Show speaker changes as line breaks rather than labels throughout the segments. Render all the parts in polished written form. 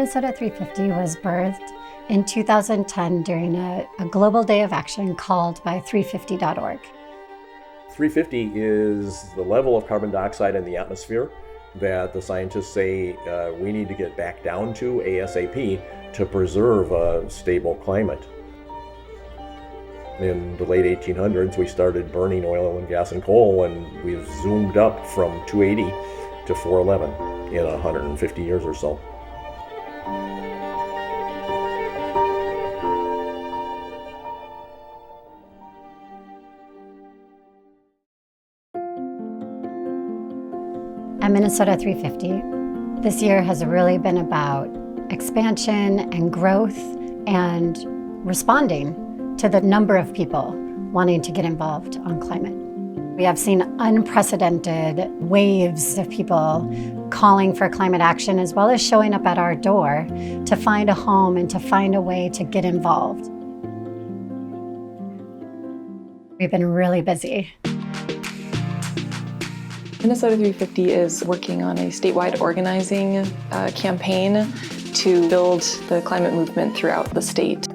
Minnesota 350 was birthed in 2010 during a global day of action called by 350.org.
350 is the level of carbon dioxide in the atmosphere that the scientists say we need to get back down to ASAP to preserve a stable climate. In the late 1800s, we started burning oil and gas and coal, and we've zoomed up from 280 to 411 in 150 years or so.
At Minnesota 350, this year has really been about expansion and growth and responding to the number of people wanting to get involved on climate. We have seen unprecedented waves of people calling for climate action, as well as showing up at our door to find a home and to find a way to get involved. We've been really busy.
Minnesota 350 is working on a statewide organizing campaign to build the climate movement throughout the state.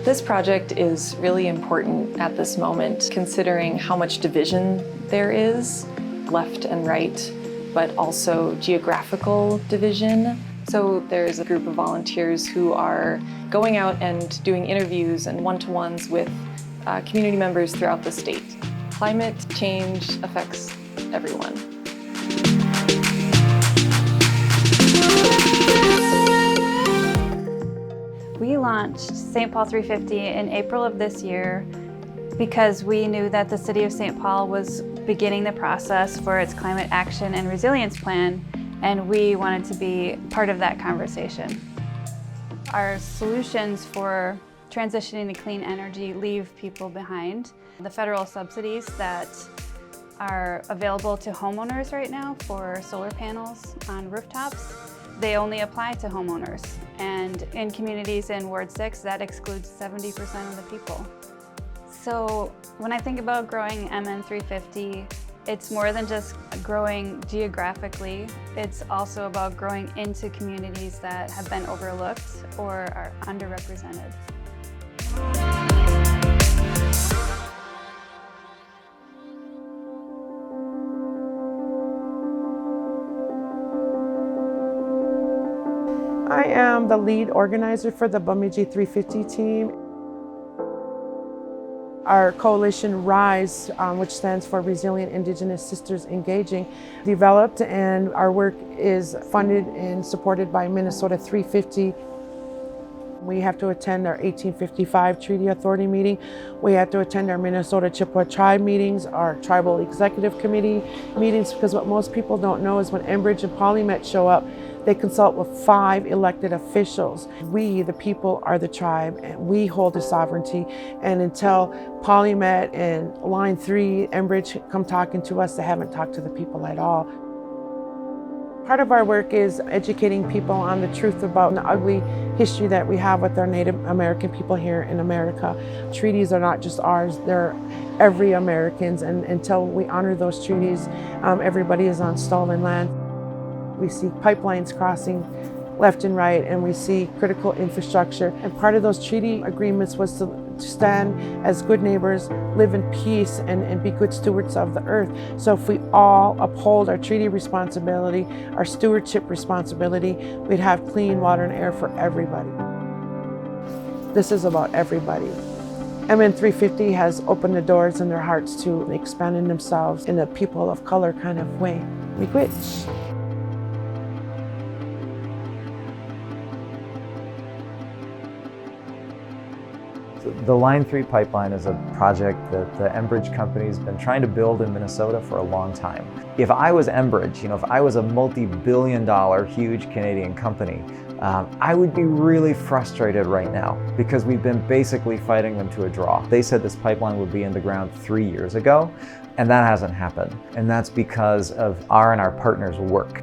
This project is really important at this moment, considering how much division there is, left and right, but also geographical division. So there's a group of volunteers who are going out and doing interviews and one-to-ones with community members throughout the state. Climate change affects everyone.
We launched St. Paul 350 in April of this year because we knew that the City of St. Paul was beginning the process for its climate action and resilience plan, and we wanted to be part of that conversation. Our solutions for transitioning to clean energy leave people behind. The federal subsidies that are available to homeowners right now for solar panels on rooftops, they only apply to homeowners. And in communities in Ward 6, that excludes 70% of the people. So when I think about growing MN350, it's more than just growing geographically. It's also about growing into communities that have been overlooked or are underrepresented.
I am the lead organizer for the Bemidji 350 team. Our coalition RISE, which stands for Resilient Indigenous Sisters Engaging, developed, and our work is funded and supported by Minnesota 350. We have to attend our 1855 Treaty Authority meeting. We have to attend our Minnesota Chippewa Tribe meetings, our Tribal Executive Committee meetings, because what most people don't know is when Enbridge and PolyMet show up, they consult with 5 elected officials. We, the people, are the tribe, and we hold the sovereignty. And until PolyMet and Line 3, Enbridge come talking to us, they haven't talked to the people at all. Part of our work is educating people on the truth about the ugly history that we have with our Native American people here in America. Treaties are not just ours, they're every American's, and until we honor those treaties, everybody is on stolen land. We see pipelines crossing left and right, and we see critical infrastructure. And part of those treaty agreements was to stand as good neighbors, live in peace, and be good stewards of the earth. So if we all uphold our treaty responsibility, our stewardship responsibility, we'd have clean water and air for everybody. This is about everybody. MN350 has opened the doors in their hearts to expanding themselves in a people of color kind of way. Miigwech.
The Line 3 pipeline is a project that the Enbridge company has been trying to build in Minnesota for a long time. If I was Enbridge, if I was a multi-billion-dollar huge Canadian company, I would be really frustrated right now because we've been basically fighting them to a draw. They said this pipeline would be in the ground 3 years ago, and that hasn't happened. And that's because of our and our partners' work.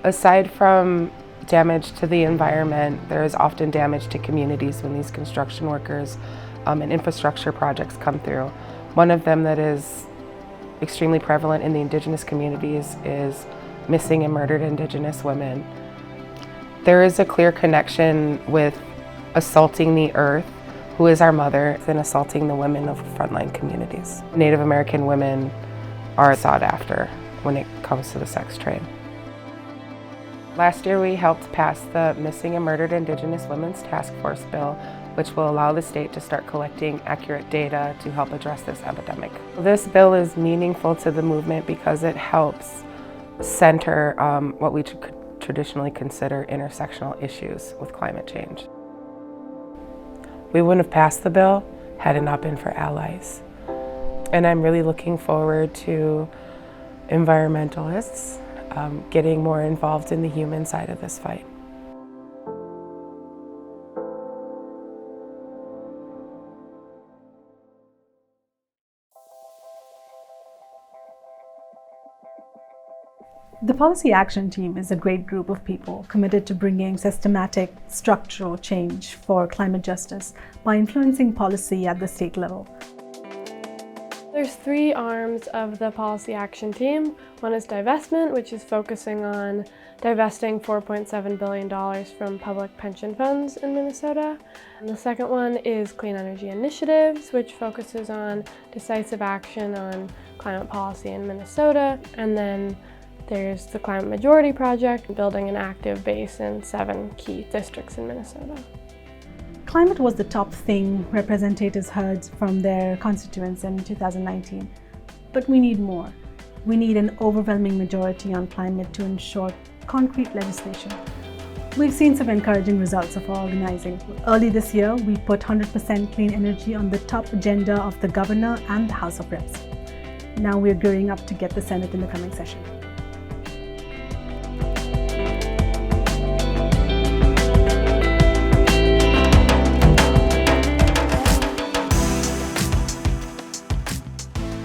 Aside from damage to the environment, there is often damage to communities when these construction workers and infrastructure projects come through. One of them that is extremely prevalent in the Indigenous communities is missing and murdered Indigenous women. There is a clear connection with assaulting the earth, who is our mother, and assaulting the women of frontline communities. Native American women are sought after when it comes to the sex trade. Last year we helped pass the Missing and Murdered Indigenous Women's Task Force Bill, which will allow the state to start collecting accurate data to help address this epidemic. This bill is meaningful to the movement because it helps center what we could traditionally consider intersectional issues with climate change. We wouldn't have passed the bill had it not been for allies. And I'm really looking forward to environmentalists getting more involved in the human side of this fight.
The Policy Action Team is a great group of people committed to bringing systematic, structural change for climate justice by influencing policy at the state level.
There's 3 arms of the Policy Action Team. One is divestment, which is focusing on divesting $4.7 billion from public pension funds in Minnesota. And the second one is clean energy initiatives, which focuses on decisive action on climate policy in Minnesota. And then there's the Climate Majority Project, building an active base in 7 key districts in Minnesota.
Climate was the top thing representatives heard from their constituents in 2019. But we need more. We need an overwhelming majority on climate to ensure concrete legislation. We've seen some encouraging results of our organizing. Early this year, we put 100% clean energy on the top agenda of the governor and the House of Reps. Now we're gearing up to get the Senate in the coming session.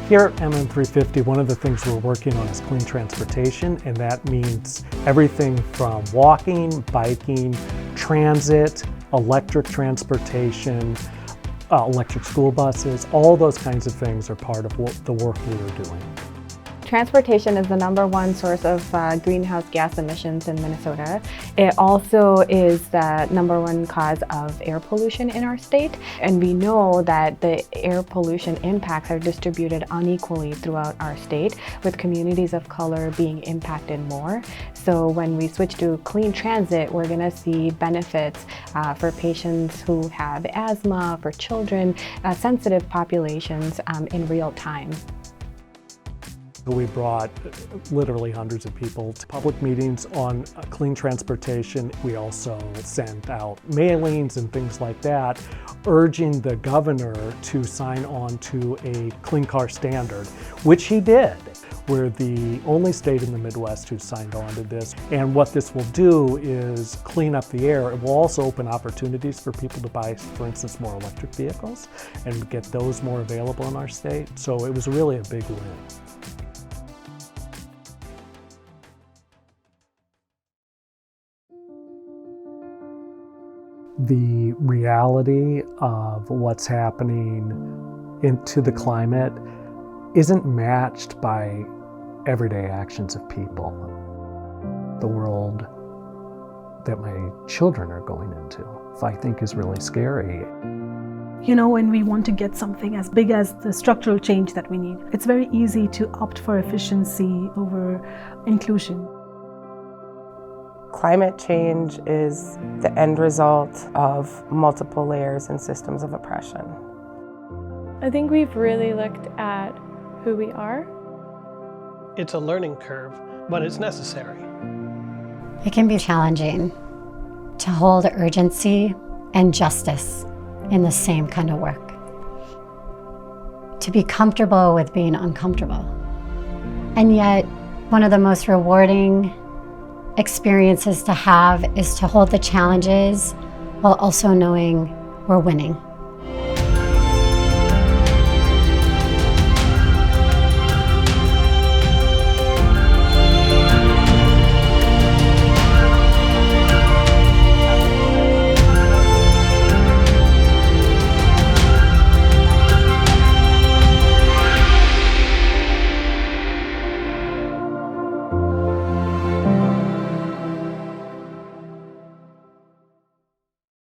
Here at MN350, one of the things we're working on is clean transportation, and that means everything from walking, biking, transit, electric transportation, electric school buses. All those kinds of things are part of the work we are doing.
Transportation is the #1 source of greenhouse gas emissions in Minnesota. It also is the #1 cause of air pollution in our state. And we know that the air pollution impacts are distributed unequally throughout our state, with communities of color being impacted more. So when we switch to clean transit, we're going to see benefits for patients who have asthma, for children, sensitive populations in real time.
We brought literally hundreds of people to public meetings on clean transportation. We also sent out mailings and things like that, urging the governor to sign on to a clean car standard, which he did. We're the only state in the Midwest who signed on to this. And what this will do is clean up the air. It will also open opportunities for people to buy, for instance, more electric vehicles and get those more available in our state. So it was really a big win. The reality of what's happening to the climate isn't matched by everyday actions of people. The world that my children are going into, I think, is really scary.
You know, when we want to get something as big as the structural change that we need, it's very easy to opt for efficiency over inclusion.
Climate change is the end result of multiple layers and systems of oppression.
I think we've really looked at who we are.
It's a learning curve, but it's necessary.
It can be challenging to hold urgency and justice in the same kind of work. To be comfortable with being uncomfortable. And yet, one of the most rewarding experiences to have is to hold the challenges while also knowing we're winning.